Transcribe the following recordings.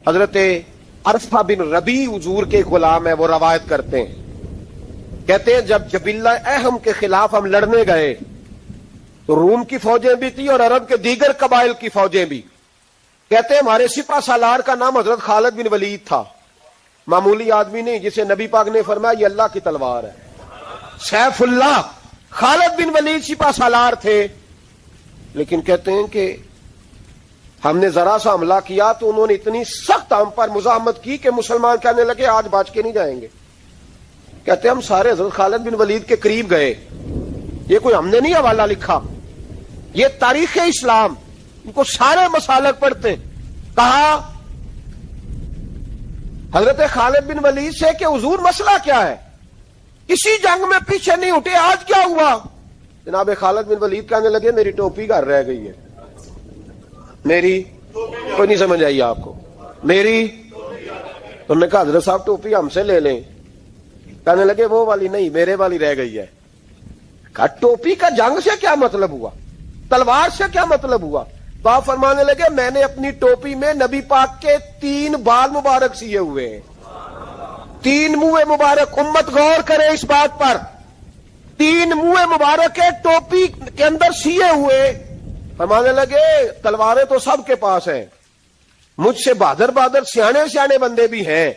حضرت عرفہ بن ربی حضور کے غلام ہے، وہ روایت کرتے ہیں، کہتے ہیں جب جبلہ اہم کے خلاف ہم لڑنے گئے تو روم کی فوجیں بھی تھی اور عرب کے دیگر قبائل کی فوجیں بھی. کہتے ہیں ہمارے سپہ سالار کا نام حضرت خالد بن ولید تھا، معمولی آدمی نہیں جسے نبی پاک نے فرمایا یہ اللہ کی تلوار ہے. سیف اللہ خالد بن ولید سپہ سالار تھے. لیکن کہتے ہیں کہ ہم نے ذرا سا حملہ کیا تو انہوں نے اتنی سخت ہم پر مزاحمت کی کہ مسلمان کہنے لگے آج بچ کے نہیں جائیں گے. کہتے ہیں ہم سارے حضرت خالد بن ولید کے قریب گئے. یہ کوئی ہم نے نہیں حوالہ لکھا، یہ تاریخ اسلام، ان کو سارے مسالک پڑھتے. کہا حضرت خالد بن ولید سے کہ حضور مسئلہ کیا ہے، کسی جنگ میں پیچھے نہیں ہٹے، آج کیا ہوا؟ جناب خالد بن ولید کہنے لگے میری ٹوپی گھر رہ گئی ہے. میری کوئی نہیں سمجھ آئی آپ کو؟ میری. انہوں نے کہا حضرت صاحب ٹوپی ہم سے لے لیں. کہنے لگے وہ والی نہیں، میرے والی رہ گئی ہے. کہا ٹوپی کا جنگ سے کیا مطلب ہوا، تلوار سے کیا مطلب ہوا؟ تو آپ فرمانے لگے میں نے اپنی ٹوپی میں نبی پاک کے 3 بال مبارک سیے ہوئے ہیں، 3 منہ مبارک. امت غور کرے اس بات پر، 3 منہ مبارک کے ٹوپی کے اندر سیے ہوئے. فرمانے لگے تلواریں تو سب کے پاس ہیں، مجھ سے بہادر بہادر سیانے بندے بھی ہیں،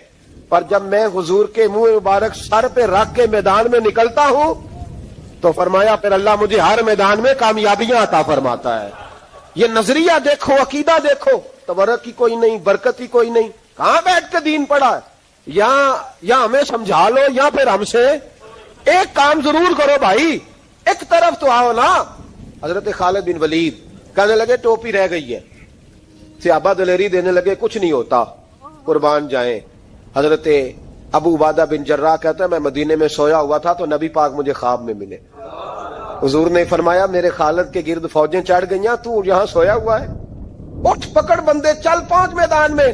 پر جب میں حضور کے منہ مبارک سر پہ رکھ کے میدان میں نکلتا ہوں تو فرمایا پھر اللہ مجھے ہر میدان میں کامیابیاں عطا فرماتا ہے. یہ نظریہ دیکھو، عقیدہ دیکھو، تبرک کی کوئی نہیں، برکت ہی کوئی نہیں. کہاں بیٹھ کے دین پڑھا ہے؟ یا ہمیں سمجھا لو یا پھر ہم سے ایک کام ضرور کرو بھائی، ایک طرف تو آؤ نا. حضرت خالد بن ولید کہنے لگے ٹوپی رہ گئی ہے. صحابہ دلیری دینے لگے کچھ نہیں ہوتا، قربان جائیں. حضرت ابو عبادہ بن جراح کہتا ہے میں مدینے میں سویا ہوا تھا تو نبی پاک مجھے خواب میں ملے. حضور نے فرمایا میرے خالد کے گرد فوجیں چڑھ گئیں، تو یہاں سویا ہوا ہے، اٹھ پکڑ بندے چل پہنچ میدان میں.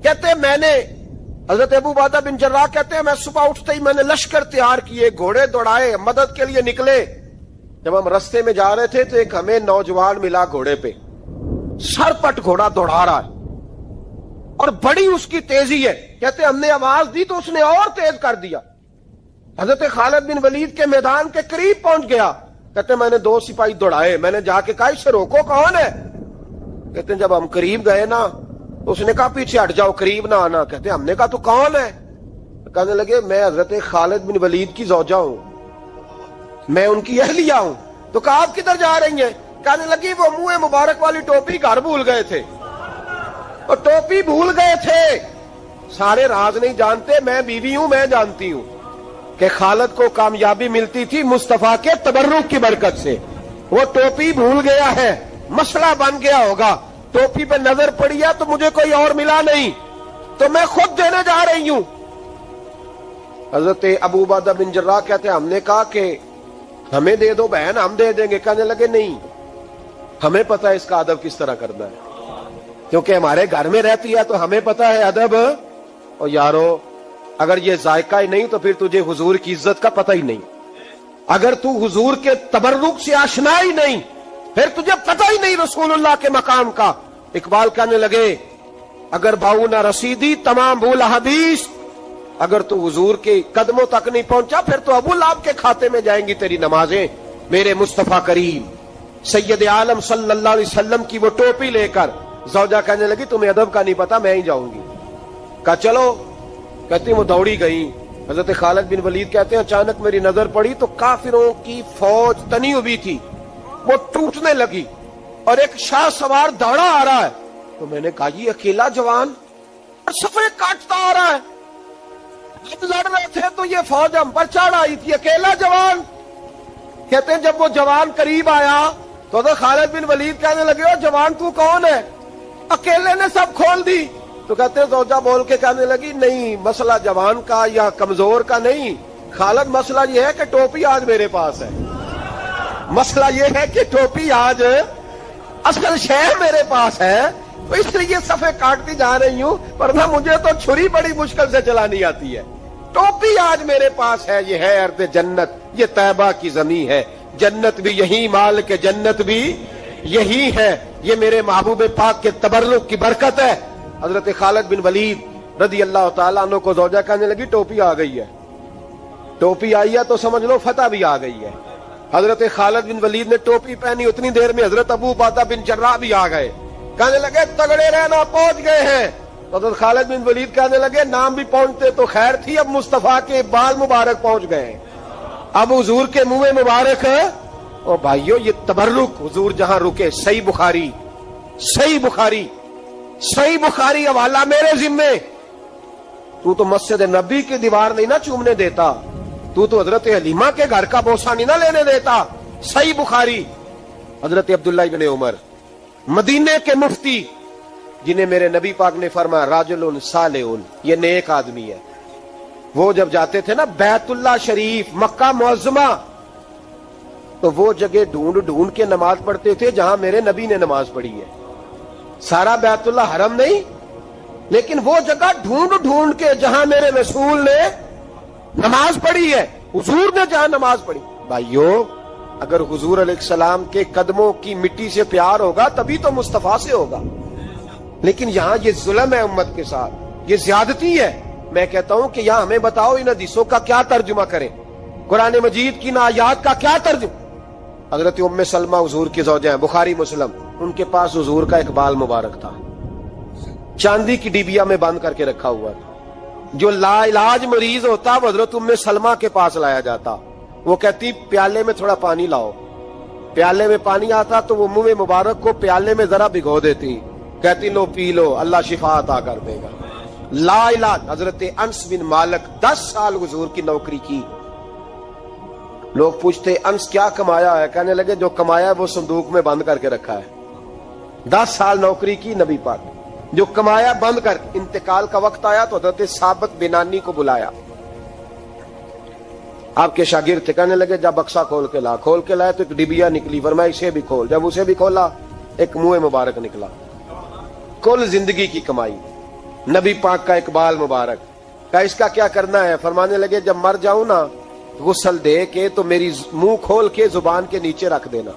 کہتے میں نے، حضرت ابو عبادہ بن جراح کہتے ہیں میں صبح اٹھتے ہی میں نے لشکر تیار کیے، گھوڑے دوڑائے، مدد کے لیے نکلے. جب ہم رستے میں جا رہے تھے تو ایک ہمیں نوجوان ملا گھوڑے پہ، سر پٹ گھوڑا دوڑا رہا ہے اور بڑی اس کی تیزی ہے. کہتے ہم نے آواز دی تو اس نے اور تیز کر دیا. حضرت خالد بن ولید کے میدان کے قریب پہنچ گیا. کہتے میں نے 2 سپاہی دوڑائے، میں نے جا کے کہا اسے روکو، کون ہے؟ کہتے جب ہم قریب گئے نا اس نے کہا پیچھے ہٹ جاؤ، قریب نہ آنا. کہتے ہم نے کہا تو کون ہے؟ کہنے لگے میں حضرت خالد بن ولید کی زوجہ ہوں، میں ان کی اہلیہ ہوں. تو کہا آپ کدھر جا رہی ہیں؟ کہنے لگی وہ منہ مبارک والی ٹوپی گھر بھول گئے تھے، اور ٹوپی بھول گئے تھے. سارے راز نہیں جانتے، میں بیوی ہوں، میں جانتی ہوں کہ خالد کو کامیابی ملتی تھی مصطفیٰ کے تبرک کی برکت سے. وہ ٹوپی بھول گیا ہے، مسئلہ بن گیا ہوگا، ٹوپی پہ نظر پڑی ہے تو مجھے کوئی اور ملا نہیں تو میں خود دینے جا رہی ہوں. حضرت ابو عبادہ بن جراح کہتے ہیں ہم نے کہا کہ ہمیں دے دو بہن، ہم دے دیں گے. کہنے لگے نہیں، ہمیں پتہ ہے اس کا ادب کس طرح کرنا ہے، کیونکہ ہمارے گھر میں رہتی ہے تو ہمیں پتہ ہے ادب. اور یارو اگر یہ ذائقہ ہی نہیں تو پھر تجھے حضور کی عزت کا پتہ ہی نہیں. اگر تو حضور کے تبرک سے آشنا ہی نہیں پھر تجھے پتہ ہی نہیں رسول اللہ کے مقام کا. اقبال کہنے لگے اگر بھاؤ نہ رسیدی تمام بھول حدیث، اگر تو حضور کے قدموں تک نہیں پہنچا پھر تو ابو لہب کے کھاتے میں جائیں گی تیری نمازیں. میرے مصطفیٰ کریم سید عالم صلی اللہ علیہ وسلم کی وہ ٹوپی لے کر زوجہ کہنے لگی تمہیں ادب کا نہیں پتا، میں ہی جاؤں گی. کہا چلو. کہتی وہ دوڑی گئی. حضرت خالد بن ولید کہتے ہیں اچانک میری نظر پڑی تو کافروں کی فوج تنی ہوئی تھی، وہ ٹوٹنے لگی اور ایک شاہ سوار دوڑا آ رہا ہے. تو میں نے کہا یہ اکیلا جوان صفے کاٹتا آ رہا ہے، جب لڑ رہے تھے تو یہ فوج ہم پر چڑھ آئی تھی، اکیلا جوان. کہتے ہیں جب وہ جوان قریب آیا تو حضرت خالد بن ولید کہنے لگے او جوان تو کون ہے؟ اکیلے نے سب کھول دی. تو کہتے ہیں زوجہ بول کے کہنے لگی نہیں، مسئلہ جوان کا یا کمزور کا نہیں خالد، مسئلہ یہ ہے کہ ٹوپی آج میرے پاس ہے. مسئلہ یہ ہے کہ ٹوپی آج اصل شے میرے پاس ہے، تو اس لیے صفے کاٹتی جا رہی ہوں، ورنہ مجھے تو چھری بڑی مشکل سے چلانی آتی ہے. ٹوپی آج میرے پاس ہے. یہ ہے ارض جنت، یہ طیبہ کی زمین ہے، جنت بھی یہی، مال کے جنت بھی یہی ہے. یہ میرے محبوب پاک کے تبرک کی برکت ہے. حضرت خالد بن ولید رضی اللہ تعالیٰ عنہ کو زوجہ کہنے لگی ٹوپی آ گئی ہے، ٹوپی آئی ہے تو سمجھ لو فتح بھی آ گئی ہے۔ حضرت خالد بن ولید نے ٹوپی پہنی، اتنی دیر میں حضرت ابو عبیدہ بن جراح بھی آ گئے، کہنے لگے تگڑے رہنا، پہنچ گئے ہیں۔ تو حضرت خالد بن ولید کہنے لگے نام بھی پہنچتے تو خیر تھی، اب مصطفیٰ کے بال مبارک پہنچ گئے ہیں، اب حضور کے منہ مبارک ہے۔ او بھائیو یہ تبرک حضور جہاں رکے، صحیح بخاری حوالہ میرے ذمے۔ تو مسجد نبی کی دیوار نہیں نہ چومنے دیتا، تو حضرت حلیمہ کے گھر کا بوسہ نہیں نہ لینے دیتا۔ صحیح بخاری، حضرت عبداللہ ابن عمر مدینے کے مفتی، جنہیں میرے نبی پاک نے فرمایا راجل صالح، یہ نیک آدمی ہے۔ وہ جب جاتے تھے نا بیت اللہ شریف، مکہ معظمہ، تو وہ جگہ ڈھونڈ ڈھونڈ کے نماز پڑھتے تھے جہاں میرے نبی نے نماز پڑھی ہے۔ سارا بیت اللہ حرم نہیں، لیکن وہ جگہ ڈھونڈ ڈھونڈ کے جہاں میرے رسول نے نماز پڑھی ہے، حضور نے جہاں نماز پڑھی۔ بھائیو اگر حضور علیہ السلام کے قدموں کی مٹی سے پیار ہوگا تبھی تو مصطفیٰ سے ہوگا، لیکن یہاں یہ ظلم ہے امت کے ساتھ، یہ زیادتی ہے۔ میں کہتا ہوں کہ یہاں ہمیں بتاؤ ان حدیثوں کا کیا ترجمہ کریں، قرآن مجید کی ان آیات کا کیا ترجمہ۔ حضرت ام سلمہ حضور کی زوجہ ہیں، بخاری مسلم، ان کے پاس حضور کا ایک بال مبارک تھا، چاندی کی ڈیبیا میں بند کر کے رکھا ہوا تھا۔ جو لا علاج مریض ہوتا وہ حضرت ام سلمہ کے پاس لایا جاتا، وہ کہتی پیالے میں تھوڑا پانی لاؤ، پیالے میں پانی آتا تو وہ منہ مبارک کو پیالے میں ذرا بھگو دیتی، کہتی لو پی لو، اللہ شفا عطا کر دے گا۔ لا علاج۔ حضرت انس بن مالک 10 سال حضور کی نوکری کی، لوگ پوچھتے انس کیا کمایا ہے، کہنے لگے جو کمایا ہے وہ صندوق میں بند کر کے رکھا ہے۔ 10 سال نوکری کی نبی پاک، جو کمایا بند کر، انتقال کا وقت آیا تو حضرت ثابت بنانی کو بلایا، آپ کے شاگرد تھے، کہنے لگے جب بکسا کھول کے لا، کھول کے لائے تو ایک ڈبیا نکلی، فرمایا اسے بھی کھول، جب اسے بھی کھولا ایک منہ مبارک نکلا۔ کل زندگی کی کمائی، نبی پاک کا اقبال مبارک، کہا اس کا کیا کرنا ہے، فرمانے لگے جب مر جاؤں نا غسل دے کے تو میری منہ کھول کے زبان کے نیچے رکھ دینا۔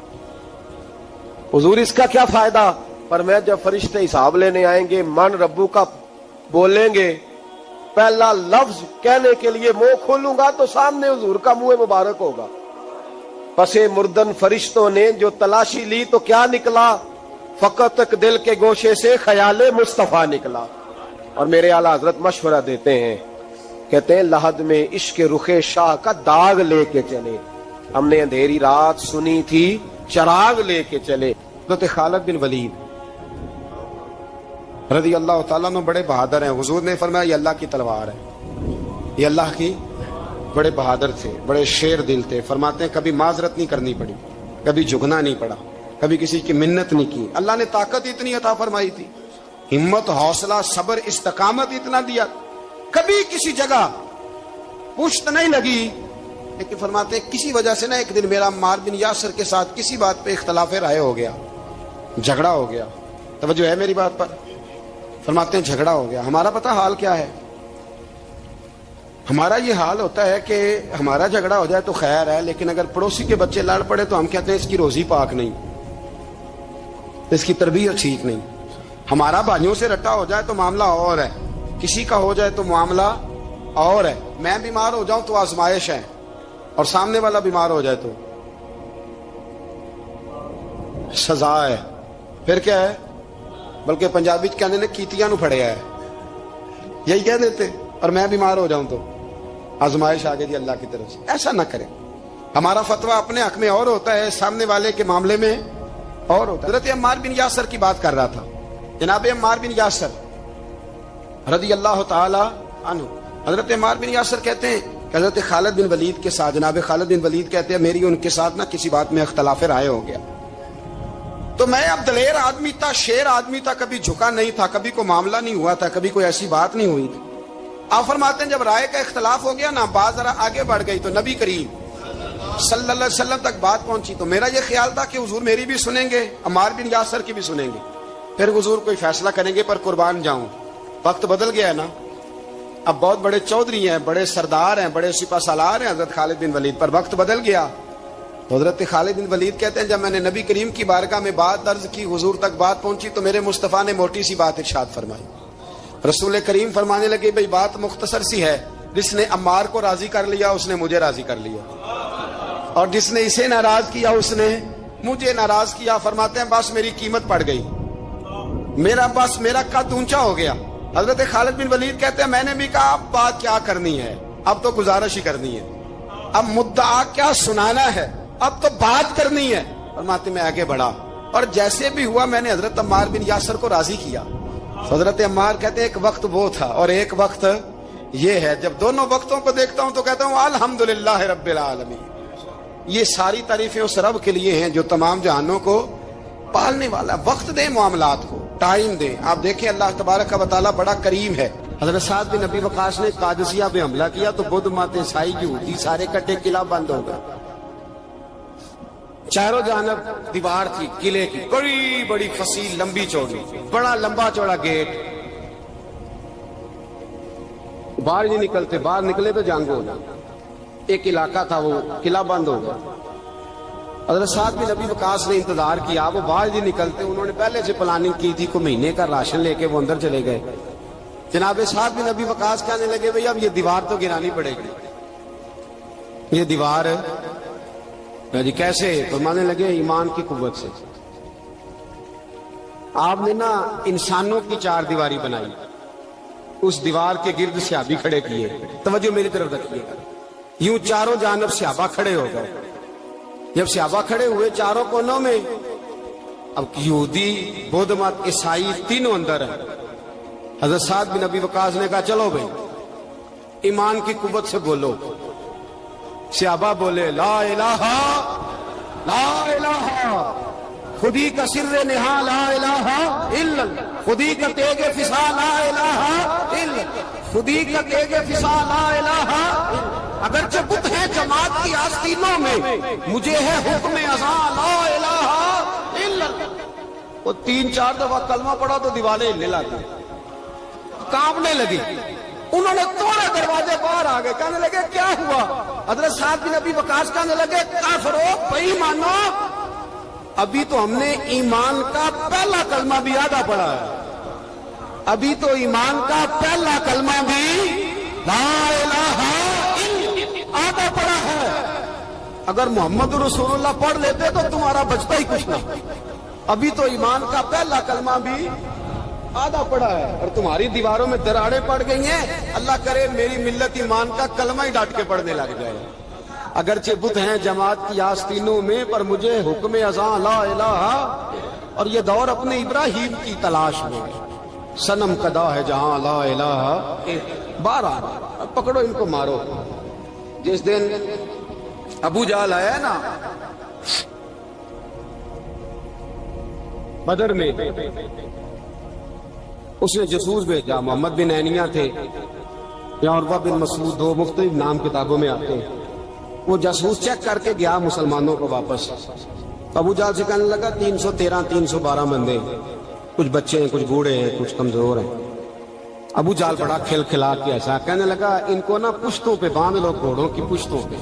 حضور اس کا کیا فائدہ، پر میں جب فرشتے حساب لینے آئیں گے من ربو کا بولیں گے، پہلا لفظ کہنے کے لیے منہ کھولوں گا تو سامنے حضور کا منہ مبارک ہوگا۔ پسے مردن فرشتوں نے جو تلاشی لی تو کیا نکلا، فقط ایک دل کے گوشے سے خیال مصطفیٰ نکلا۔ اور میرے اعلیٰ حضرت مشورہ دیتے ہیں، کہتے ہیں لحد میں عشق رخ شاہ کا داغ لے کے چلے، ہم نے اندھیری رات سنی تھی چراغ لے کے چلے۔ حضرت خالد بن ولید رضی اللہ تعالیٰ عنہ بڑے بہادر ہیں، حضور نے فرمایا یہ اللہ کی تلوار ہے، یہ اللہ کی، بڑے بہادر تھے، بڑے شیر دل تھے، فرماتے ہیں کبھی معذرت نہیں کرنی پڑی، کبھی جھکنا نہیں پڑا، کبھی کسی کی منت نہیں کی، اللہ نے طاقت اتنی عطا فرمائی تھی، ہمت، حوصلہ، صبر، استقامت اتنا دیا، کبھی کسی جگہ پشت نہیں لگی۔ لیکن فرماتے ہیں کسی وجہ سے نا ایک دن میرا عمار بن یاسر کے ساتھ کسی بات پہ اختلاف رائے ہو گیا، جھگڑا ہو گیا، توجہ ہے میری بات پر، فرماتے ہیں جھگڑا ہو گیا، ہمارا پتہ حال کیا ہے، ہمارا یہ حال ہوتا ہے کہ ہمارا جھگڑا ہو جائے تو خیر ہے، لیکن اگر پڑوسی کے بچے لڑ پڑے تو ہم کہتے ہیں اس کی روزی پاک نہیں، اس کی تربیت ٹھیک نہیں، ہمارا بھائیوں سے رٹا ہو جائے تو معاملہ اور ہے، کسی کا ہو جائے تو معاملہ اور ہے، میں بیمار ہو جاؤں تو آزمائش ہے، اور سامنے والا بیمار ہو جائے تو سزا ہے، پھر کیا ہے، بلکہ پنجابی کہنے نے کیتیاں نو پھڑیا ہے، یہی کہہ دیتے، اور میں بیمار ہو جاؤں تو آزمائش آگے دی اللہ کی طرف سے۔ ایسا نہ کریں، ہمارا فتویٰ اپنے حق میں اور ہوتا ہے، سامنے والے کے معاملے میں اور ہوتا ہے۔ حضرت عمار بن یاسر کی بات کر رہا تھا، جناب عمار بن یاسر رضی اللہ تعالی عنہ، حضرت عمار بن یاسر کہتے ہیں کہ حضرت خالد بن ولید کے ساتھ، جناب خالد بن ولید کہتے ہیں میری ان کے ساتھ نا کسی بات میں اختلاف رائے ہو گیا، تو میں اب دلیر آدمی تھا، شیر آدمی تھا، کبھی جھکا نہیں تھا، کبھی کوئی معاملہ نہیں ہوا تھا، کبھی کوئی ایسی بات نہیں ہوئی تھی۔ آپ فرماتے ہیں جب رائے کا اختلاف ہو گیا نا، بات ذرا آگے بڑھ گئی تو نبی کریم صلی اللہ علیہ وسلم تک بات پہنچی، تو میرا یہ خیال تھا کہ حضور میری بھی سنیں گے، عمار بن یاسر کی بھی سنیں گے، پھر حضور کوئی فیصلہ کریں گے، پر قربان جاؤں وقت بدل گیا ہے نا، اب بہت بڑے چودھری ہیں، بڑے سردار ہیں، بڑے سپہ سالار ہیں حضرت خالد بن ولید، پر وقت بدل گیا۔ تو حضرت خالد بن ولید کہتے ہیں جب میں نے نبی کریم کی بارگاہ میں بات درج کی، حضور تک بات پہنچی، تو میرے مصطفیٰ نے موٹی سی بات ارشاد فرمائی، رسول کریم فرمانے لگے بھئی بات مختصر سی ہے، جس نے عمار کو راضی کر لیا اس نے مجھے راضی کر لیا، اور جس نے اسے ناراض کیا اس نے مجھے ناراض کیا۔ فرماتے ہیں بس میری قیمت پڑ گئی، میرا قد اونچا ہو گیا۔ حضرت خالد بن ولید کہتے ہیں میں نے بھی کہا اب بات کیا کرنی ہے، اب تو گزارش ہی کرنی ہے، اب مدعا کیا سنانا ہے، اب تو بات کرنی ہے۔ فرماتے میں آگے بڑھا اور جیسے بھی ہوا میں نے حضرت عمار بن یاسر کو راضی کیا۔ حضرت عمار کہتے ہیں ایک وقت وہ تھا اور ایک وقت یہ ہے، جب دونوں وقتوں کو دیکھتا ہوں تو کہتا ہوں الحمدللہ رب العالمین۔ یہ ساری تعریفیں اس رب کے لیے ہیں جو تمام جہانوں کو پالنے والا۔ وقت دے معاملات کو، ٹائم دے۔ آپ دیکھیں اللہ تبارک و تعالیٰ بڑا کریم ہے۔ حضرت سعد بن ابی وقاص نے قادسیہ پہ حملہ کیا تو بدھ مت عیسائی یہودی سارے کٹے، قلعہ بند ہو گئے، چاروں جانب دیوار تھی قلعے کی، بڑی بڑی فصیل لمبی چوڑی، بڑا لمبا چوڑا گیٹ، باہر نہیں نکلتے، باہر نکلے تو جنگ ہو جائے۔ ایک علاقہ تھا وہ قلعہ بند ہو گیا۔ حضرت سعد بن ابی وقاص نے انتظار کیا، وہ باہر نہیں نکلتے، انہوں نے پہلے سے پلاننگ کی تھی، کوئی مہینے کا راشن لے کے وہ اندر چلے گئے۔ جناب سعد بن ابی وقاص کہنے لگے بھئی اب یہ دیوار تو گرانی پڑے گی، یہ دیوار جی کیسے؟ فرمانے لگے ایمان کی قوت سے۔ آپ نے نا انسانوں کی چار دیواری بنائی، اس دیوار کے گرد صحابی کھڑے کیے، توجہ میری طرف رکھیے گا، یوں چاروں جانب صحابہ کھڑے ہو گئے۔ جب صحابہ کھڑے ہوئے چاروں کونوں میں، اب یہودی بدھ مت عیسائی تینوں اندر ہیں۔ حضرت سعد بن ابی وقاص نے کہا چلو بھائی ایمان کی قوت سے بولو۔ صحابہ بولے لا الہ لا الہ، خودی کا سر نہا لا الہ الا اللہ، خودی کا تیغ فسا لا الہ الا اللہ، خودی کا تیغ فسا لا الہ الا اللہ۔ اگرچہ بت ہے جماعت کی آستینوں میں، مجھے ہے حکم ازاں لا الہ الا اللہ۔ وہ تین چار دفعہ کلمہ پڑھا تو دیواریں ہلنے لگی، کانپنے لگی۔ انہوں نے توڑے دروازے، باہر آ گئے، کہنے لگے کیا ہوا؟ حضرت سعد بن ابی وقاص کہنے لگے کافرو بے ایمانو، ابھی تو ہم نے ایمان کا پہلا کلمہ بھی آدھا پڑھا ہے، ابھی تو ایمان کا پہلا کلمہ بھی لا الہ آدھا پڑھا ہے۔ اگر محمد رسول اللہ پڑھ لیتے تو تمہارا بچتا ہی کچھ نہ، ابھی تو ایمان کا پہلا کلمہ بھی آدھا پڑا ہے اور تمہاری دیواروں میں دراڑیں پڑ گئی ہیں۔ اللہ کرے میری ملت ایمان کا کلمہ ہی ڈانٹ کے پڑھنے لگ جائے۔ اگرچہ بت ہیں جماعت کی آستینوں میں، پر مجھے حکم ازاں لا الہ، اور یہ دور اپنے ابراہیم کی تلاش میں، صنم قدا ہے جہاں لا الہ۔ بارہ پکڑو ان کو مارو۔ جس دن ابو جہل آیا ہے نا بدر میں، اس نے جاسوس بھیجا، محمد بن عینیہ تھے یا عروہ بن مسعود، دو مختلف نام کتابوں میں آتے ہیں۔ وہ جاسوس چیک کر کے گیا مسلمانوں کو واپس۔ ابو جہل سے کہنے لگا 313 312 بندے، کچھ بچے ہیں، کچھ بوڑھے ہیں، کچھ کمزور ہیں۔ ابو جہل بڑا کھل کھلا کے ایسا کہنے لگا ان کو نا پشتوں پہ باندھ لو، گھوڑوں کی پشتوں پہ،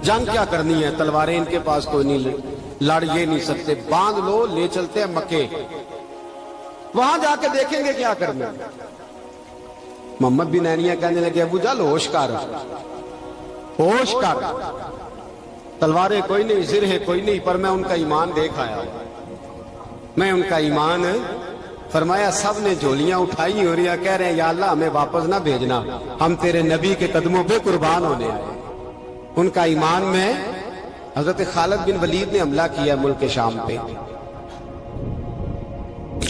جنگ کیا کرنی ہے، تلواریں ان کے پاس کوئی نہیں، لڑ یہ نہیں سکتے، باندھ لو، لے چلتے ہیں مکے، وہاں جا کے دیکھیں گے کیا کرنا۔ محمد بن عینیہ کہنے لگے ابو جہل ہوش کر، ہوش کر، تلواریں کوئی نہیں، زرہیں کوئی نہیں، پر میں ان کا ایمان دیکھ آیا، میں ان کا ایمان۔ فرمایا سب نے جھولیاں اٹھائی ہو رہی ہیں، کہہ رہے ہیں یا اللہ ہمیں واپس نہ بھیجنا، ہم تیرے نبی کے قدموں پہ قربان ہونے آئے۔ ان کا ایمان میں حضرت خالد بن ولید نے حملہ کیا ملک شام پہ،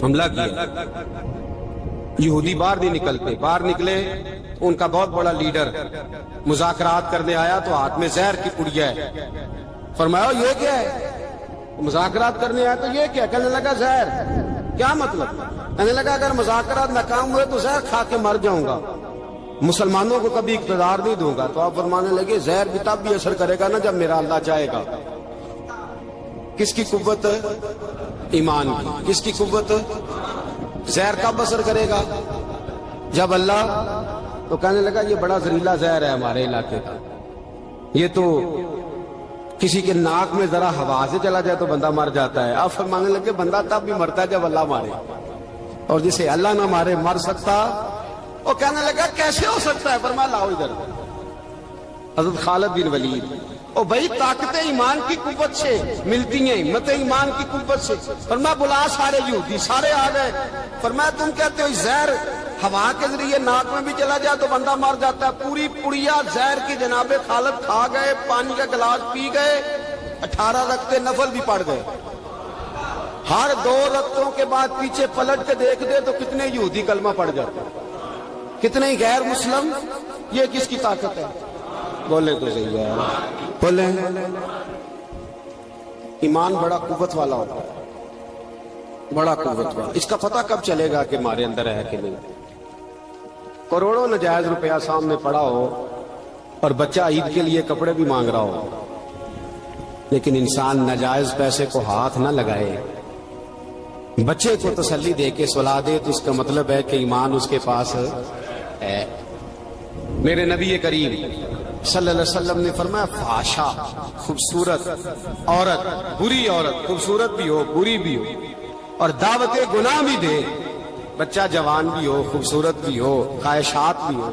حملہ کیا، یہودی باہر نہیں نکلتے، باہر نکلے ان کا بہت بڑا لیڈر مذاکرات کرنے آیا تو ہاتھ میں زہر کی پڑیا ہے۔ فرمایا یہ کیا ہے؟ مذاکرات کرنے آیا تو یہ کیا؟ کہنے لگا زہر۔ کیا مطلب؟ کہنے لگا اگر مذاکرات ناکام ہوئے تو زہر کھا کے مر جاؤں گا، مسلمانوں کو کبھی اقتدار نہیں دوں گا۔ تو آپ فرمانے لگے زہر بھی تب بھی اثر کرے گا نا جب میرا اللہ چاہے گا۔ کس کی قوت؟ ایمان کی۔ کس کی قوت؟ زہر کب اثر کرے گا؟ جب اللہ۔ تو کہنے لگا یہ بڑا زہریلا زہر ہے ہمارے علاقے کا، یہ تو کسی کے ناک میں ذرا ہوا سے چلا جائے تو بندہ مر جاتا ہے۔ آپ فرمانے لگے بندہ تب بھی مرتا ہے جب اللہ مارے۔ اور جسے اللہ نہ مارے مر سکتا. وہ کہنے لگا کیسے ہو سکتا ہے؟ فرمایا لاؤ ادھر. حضرت خالد بن ولید. او بھائی طاقت ایمان کی قوت سے ملتی ہیں، ہمت ایمان کی قوت سے. فرمایا بلا سارے یہودی. سارے آ گئے. فرمایا تم کہتے ہو زہر ہوا کے ذریعے ناک میں بھی چلا جائے تو بندہ مر جاتا ہے. پوری پڑیا زہر کی جناب خالد کھا گئے، پانی کا گلاس پی گئے، 18 رکعتیں نفل بھی پڑھ گئے. ہر 2 رکعتوں کے بعد پیچھے پلٹ کے دیکھ دے تو کتنے یہودی کلمہ پڑھ جاتے ہیں، کتنے غیر مسلم. یہ کس کی طاقت ہے؟ بولے تو صحیح ہے، بولے. ایمان بڑا قوت والا ہوتا ہے، بڑا قوت والا. اس کا پتہ کب چلے گا کہ ہمارے اندر ہے کہ نہیں؟ کروڑوں ناجائز روپیہ سامنے پڑا ہو اور بچہ عید کے لیے کپڑے بھی مانگ رہا ہو، لیکن انسان ناجائز پیسے کو ہاتھ نہ لگائے، بچے کو تسلی دے کے سلا دے، تو اس کا مطلب ہے کہ ایمان اس کے پاس ہے. میرے نبی کریم صلی اللہ علیہ وسلم نے فرمایا فحاشا، خوبصورت عورت، بری عورت، خوبصورت بھی ہو بری بھی ہو اور دعوت گناہ بھی دے، بچہ جوان بھی ہو خوبصورت بھی ہو خواہشات بھی ہو،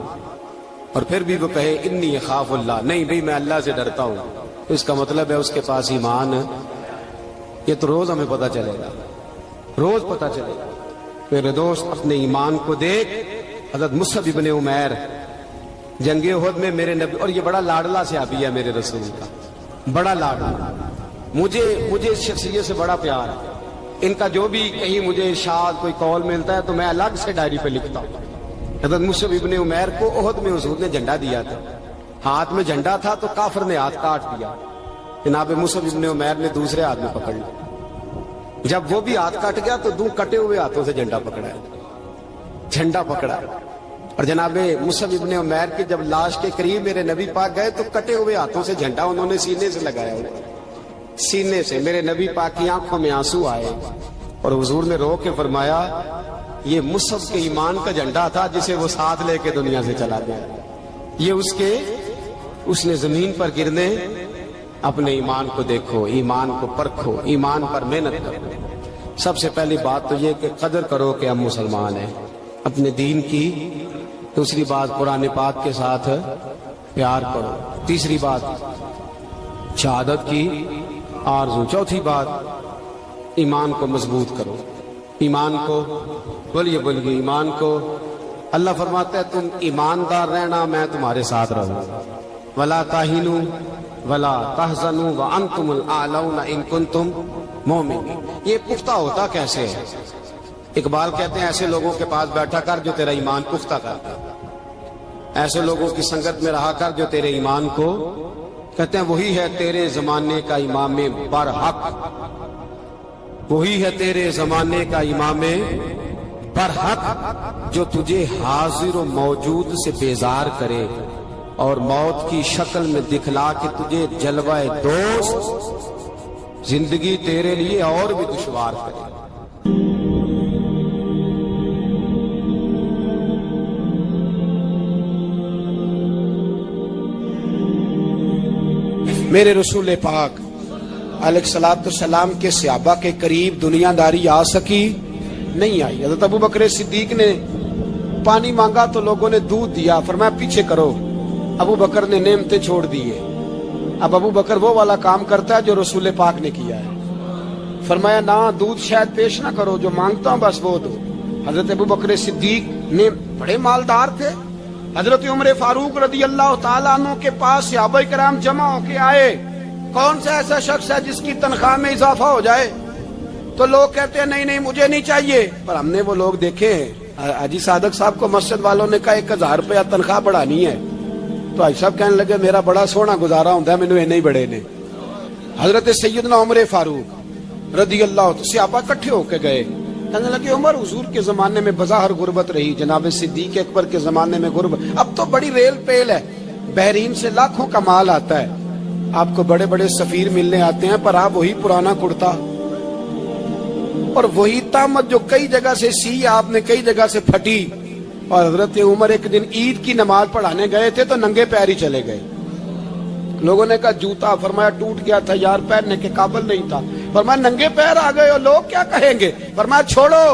اور پھر بھی وہ کہے انی اخاف اللہ، نہیں بھئی میں اللہ سے ڈرتا ہوں، تو اس کا مطلب ہے اس کے پاس ایمان. یہ تو روز ہمیں پتہ چلے گا، روز پتہ چلے گا. میرے دوست اپنے ایمان کو دیکھ. حضرت مصعب ابن عمیر جنگ احد میں میرے نبی، اور یہ بڑا لاڈلا صحابی ہے میرے رسول کا، بڑا لاڈلا. مجھے اس شخصیت سے بڑا پیار ہے. ان کا جو بھی کہیں مجھے ارشاد کوئی قول ملتا ہے تو میں الگ سے ڈائری پہ لکھتا ہوں. حضرت مصعب ابن عمیر کو احد میں حضور نے جھنڈا دیا تھا، ہاتھ میں جھنڈا تھا تو کافر نے ہاتھ کاٹ دیا. جناب مصعب ابن عمیر نے دوسرے ہاتھ میں پکڑ لیا. جب وہ بھی ہاتھ کٹ گیا تو 2 کٹے ہوئے ہاتھوں سے جھنڈا پکڑا ہے، جھنڈا پکڑا. اور جناب مصعب ابن عمیر کے جب لاش کے قریب میرے نبی پاک گئے تو کٹے ہوئے ہاتھوں سے جھنڈا انہوں نے سینے سے لگایا ہوا، سینے سے. میرے نبی پاک کی آنکھوں میں آنسو آئے اور حضور نے رو کے فرمایا یہ مصعب کے ایمان کا جھنڈا تھا جسے وہ ساتھ لے کے دنیا سے چلا گیا. یہ اس نے زمین پر گرنے. اپنے ایمان کو دیکھو، ایمان کو پرکھو، ایمان پر محنت کرو. سب سے پہلی بات تو یہ کہ قدر کرو کہ ہم مسلمان ہیں، اپنے دین کی. دوسری بات قرآن پاک کے ساتھ پیار کرو. تیسری بات شہادت کی آرزو. چوتھی بات ایمان کو مضبوط کرو. ایمان کو بولیے ایمان کو. اللہ فرماتا ہے تم ایماندار رہنا میں تمہارے ساتھ رہوں گا. ولا تہنوا ولا تحزنوا وانتم الاعلون ان کنتم مؤمنین. یہ پختہ ہوتا کیسے ہے؟ اقبال کہتے ہیں ایسے لوگوں کے پاس بیٹھا کر جو تیرا ایمان پختہ کرتا ہے، ایسے لوگوں کی سنگت میں رہا کر جو تیرے ایمان کو، کہتے ہیں وہی ہے تیرے زمانے کا امام برحق، وہی ہے تیرے زمانے کا امام برحق جو تجھے حاضر و موجود سے بیزار کرے اور موت کی شکل میں دکھلا کے تجھے جلوہ دوست زندگی تیرے لیے اور بھی دشوار کرے. میرے رسول پاک علیہ الصلوۃ والسلام کے صحابہ کے قریب دنیا داری آ سکی نہیں آئی. حضرت ابو بکر صدیق نے پانی مانگا تو لوگوں نے دودھ دیا، فرمایا پیچھے کرو. ابو بکر نے نعمتیں چھوڑ دیے. اب ابو بکر وہ والا کام کرتا ہے جو رسول پاک نے کیا ہے. فرمایا نہ دودھ شاید پیش نہ کرو، جو مانگتا ہوں بس وہ دو. حضرت ابو بکر صدیق نے بڑے مالدار تھے. حضرت عمر فاروق رضی اللہ تعالیٰ عنہ کے پاس صحابہ کرام جمع ہو کے آئے. کون سا ایسا شخص ہے جس کی تنخواہ میں اضافہ ہو جائے؟ تو لوگ کہتے ہیں نہیں مجھے نہیں چاہیے. پر ہم نے وہ لوگ دیکھے ہیں. حاجی صادق صاحب کو مسجد والوں نے کہا 1000 روپیہ تنخواہ بڑھانی ہے تو حاجی صاحب کہنے لگے میرا بڑا سونا گزارا ہوتا ہے مینوں نہیں بڑے نے. حضرت سیدنا عمر فاروق رضی اللہ صحابہ اکٹھے ہو کے گئے. کہنے لگے عمر حضور کے زمانے میں بظاہر غربت رہی، جناب صدیق اکبر کے زمانے میں غربت، اب تو بڑی ریل پیل ہے، بحرین سے لاکھوں کا مال آتا ہے، آپ کو بڑے بڑے سفیر ملنے آتے ہیں پر آپ وہی پرانا کرتا اور وہی تامت جو کئی جگہ سے سی آپ نے کئی جگہ سے پھٹی. اور حضرت عمر ایک دن عید کی نماز پڑھانے گئے تھے تو ننگے پیر ہی چلے گئے. لوگوں نے کہا جوتا، فرمایا ٹوٹ گیا تھا یار، پہننے کے قابل نہیں تھا. فرمایا ننگے پیر آ گئے اور لوگ کیا کہیں گے؟ فرمایا چھوڑو،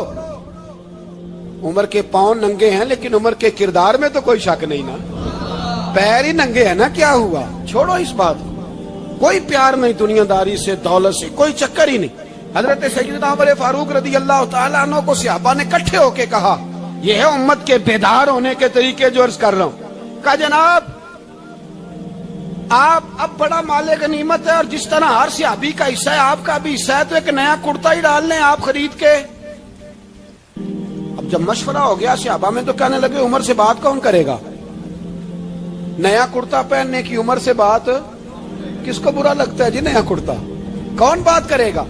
عمر کے پاؤں ننگے ہیں لیکن عمر کے کردار میں تو کوئی شک نہیں نا. پیر ہی ننگے ہیں نا, کیا ہوا؟ چھوڑو اس بات کو. کوئی پیار نہیں دنیا داری سے, دولت سے, کوئی چکر ہی نہیں. حضرت سیدنا عمر فاروق رضی اللہ تعالیٰ عنہ کو صحابہ نے اکٹھے ہو کے کہا, یہ ہے امت کے بیدار ہونے کے طریقے جو عرض کر رہا ہوں. کہا جناب آپ اب بڑا مال غنیمت ہے اور جس طرح ہر صحابی کا حصہ ہے آپ کا بھی حصہ ہے, تو ایک نیا کرتا ہی ڈال لیں آپ خرید کے. اب جب مشورہ ہو گیا صحابہ میں تو کہنے لگے عمر سے بات کون کرے گا؟ نیا کرتا پہننے کی عمر سے بات کس کو برا لگتا ہے جی؟ نیا کرتا کون بات کرے گا؟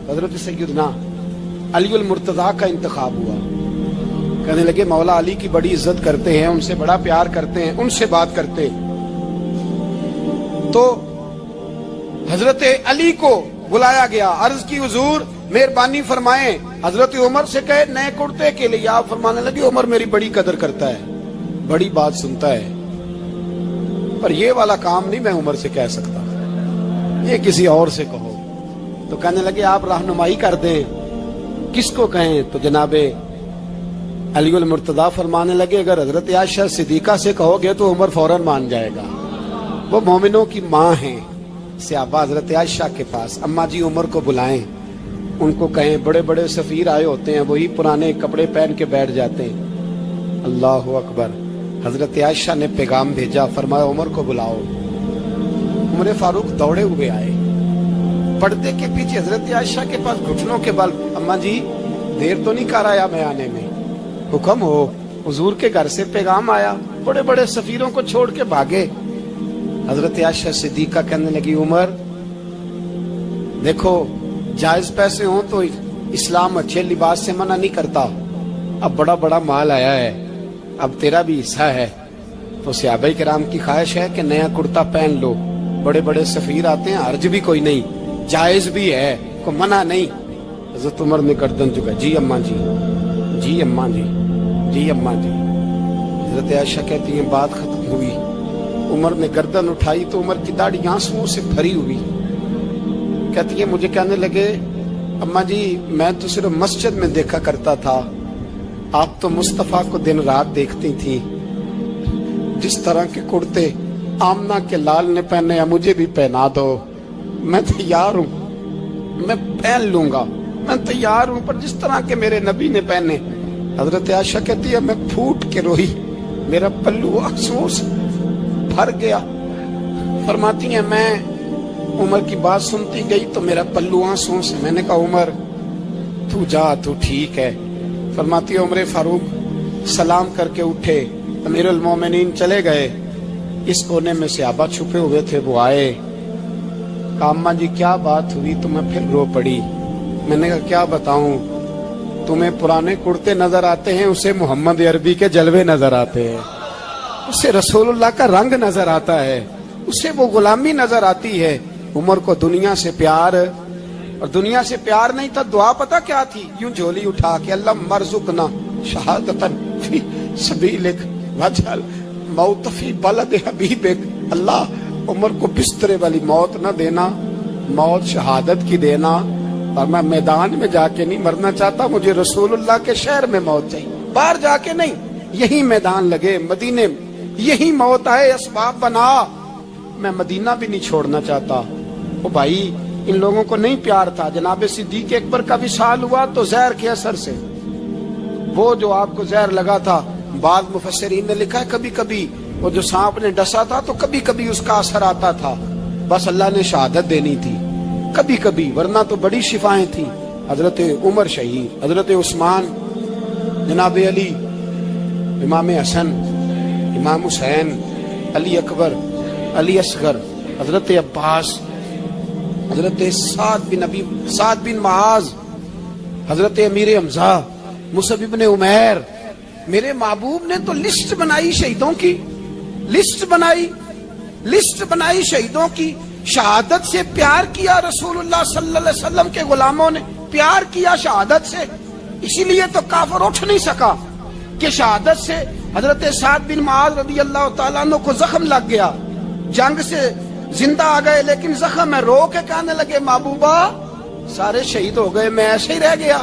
حضرت سیدنا علی المرتضیٰ کا انتخاب ہوا. کہنے لگے مولا علی کی بڑی عزت کرتے ہیں, ان سے بڑا پیار کرتے ہیں, ان سے بات کرتے. تو حضرت علی کو بلایا گیا, عرض کی حضور مہربانی فرمائیں. حضرت عمر سے کہے نئے کرتے کے لیے. آپ فرمانے لگے عمر میری بڑی قدر کرتا ہے, بڑی بات سنتا ہے, پر یہ والا کام نہیں میں عمر سے کہہ سکتا, یہ کسی اور سے کہو. تو کہنے لگے آپ رہنمائی کر دیں کس کو کہیں. تو جناب علی المرتضیٰ فرمانے لگے اگر حضرت عائشہ صدیقہ سے کہو گے تو عمر فوراً مان جائے گا, وہ مومنوں کی ماں ہیں. صحابہ حضرت عائشہ کے پاس, اماں جی عمر کو بلائیں, ان کو کہیں. بڑے بڑے سفیر آئے ہوتے ہیں, وہی پرانے کپڑے پہن کے بیٹھ جاتے ہیں. اللہ اکبر. حضرت عائشہ نے پیغام بھیجا, فرمایا عمر کو بلاؤ. عمر فاروق دوڑے ہوئے آئے, پردے کے پیچھے حضرت عائشہ کے پاس گھٹنوں کے بل. اماں جی دیر تو نہیں کر آیا میں آنے میں؟ حکم ہو. حضور کے گھر سے پیغام آیا, بڑے بڑے سفیروں کو چھوڑ کے بھاگے. حضرت عائشہ صدیقہ کہنے لگی عمر دیکھو جائز پیسے ہوں تو اسلام اچھے لباس سے منع نہیں کرتا, اب بڑا بڑا مال آیا ہے, اب تیرا بھی حصہ ہے, تو صحابہ کرام کی خواہش ہے کہ نیا کرتا پہن لو. بڑے بڑے سفیر آتے ہیں, حرج بھی کوئی نہیں, جائز بھی ہے, کوئی منع نہیں. حضرت عمر نے گردن جھکا, جی اماں جی, جی اماں جی, جی اماں جی. حضرت عائشہ کہتی ہیں بات ختم ہوئی, عمر نے گردن اٹھائی تو عمر کی داڑھی آنسوؤں سے بھری ہوئی. کہتی ہے مجھے کہنے لگے اماں جی میں تو صرف مسجد میں دیکھا کرتا تھا, آپ تو مصطفیٰ کو دن رات دیکھتی تھی. جس طرح کے کرتے آمنہ کے لال نے پہنے ہیں مجھے بھی پہنا دو, میں تیار ہوں, میں پہن لوں گا, میں تیار ہوں, پر جس طرح کے میرے نبی نے پہنے. حضرت عائشہ کہتی ہے میں پھوٹ کے روئی, میرا پلو آنسوؤں سے بھر گیا. فرماتی ہیں میں عمر کی بات سنتی گئی تو میرا پلو آنسوؤں سے. میں نے کہا عمر تو جا, تو ٹھیک ہے. فرماتی ہے عمر فاروق سلام کر کے اٹھے, امیر المومنین چلے گئے. اس کونے میں صحابہ چھپے ہوئے تھے, وہ آئے. کہا اماں جی کیا بات ہوئی؟ تو میں پھر رو پڑی. میں نے کہا کیا بتاؤں, تمہیں پرانے کرتے نظر آتے ہیں, اسے محمد عربی کے جلوے نظر آتے ہیں, اسے رسول اللہ کا رنگ نظر آتا ہے, اسے وہ غلامی نظر آتی ہے. عمر کو دنیا سے پیار, اور دنیا سے پیار نہیں تھا, دعا پتہ کیا تھی؟ یوں جھولی اٹھا کے اللہ مرزقنا شہادتن فی سبیلک وجعل موت فی بلد حبیبک. اللہ عمر کو بسترے والی موت نہ دینا, موت شہادت کی دینا, اور میں میدان میں جا کے نہیں مرنا چاہتا, مجھے رسول اللہ کے شہر میں موت چاہیے, باہر جا کے نہیں, یہی میدان لگے مدینے میں, یہی موت آئے, اسباب بنا. میں مدینہ بھی نہیں چھوڑنا چاہتا. او بھائی ان لوگوں کو نہیں پیار تھا. جناب صدیق اکبر کا وصال ہوا تو زہر کے اثر سے, وہ جو آپ کو زہر لگا تھا, بعض مفسرین نے لکھا ہے کبھی کبھی وہ جو سانپ نے ڈسا تھا تو کبھی کبھی اس کا اثر آتا تھا, بس اللہ نے شہادت دینی تھی کبھی کبھی, ورنہ تو بڑی شفائیں تھیں. حضرت عمر شہید, حضرت عثمان, جناب علی, امام حسن, امام حسین, علی اکبر, علی اصغر, حضرت عباس, حضرت سعد بن معاذ, حضرت امیر حمزہ, مصعب بن عمیر. میرے محبوب نے تو لسٹ بنائی شہیدوں کی, لسٹ بنائی شہیدوں کی. شہادت سے پیار کیا رسول اللہ صلی اللہ علیہ وسلم کے غلاموں نے, پیار کیا شہادت سے. اسی لیے تو کافر اٹھ نہیں سکا کہ شہادت سے. حضرت سعد بن معاذ رضی اللہ تعالیٰ عنہ کو زخم لگ گیا, جنگ سے زندہ آ گئے لیکن زخم ہے, رو کے کہنے لگے محبوبہ سارے شہید ہو گئے, میں ایسے ہی رہ گیا.